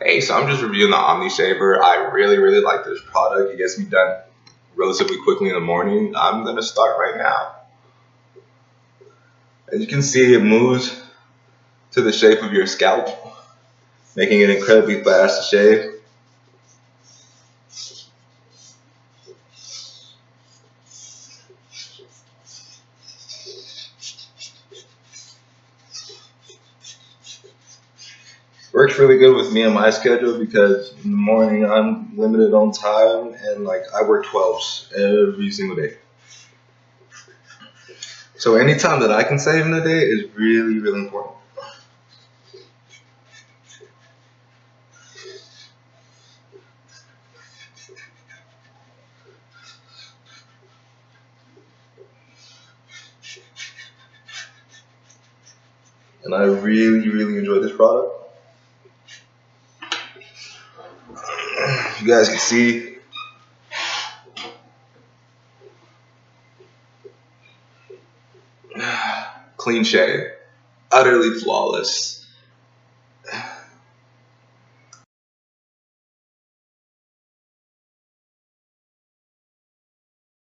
Hey, so I'm just reviewing the OmniShaver. I really like this product. It gets me done relatively quickly in the morning. I'm going to start right now. As you can see, it moves to the shape of your scalp, making it incredibly fast to shave. Works really good with me on my schedule because in the morning I'm limited on time and like I work 12s every single day. So any time that I can save in a day is really important. And I really enjoy this product. You guys can see clean shave, utterly flawless.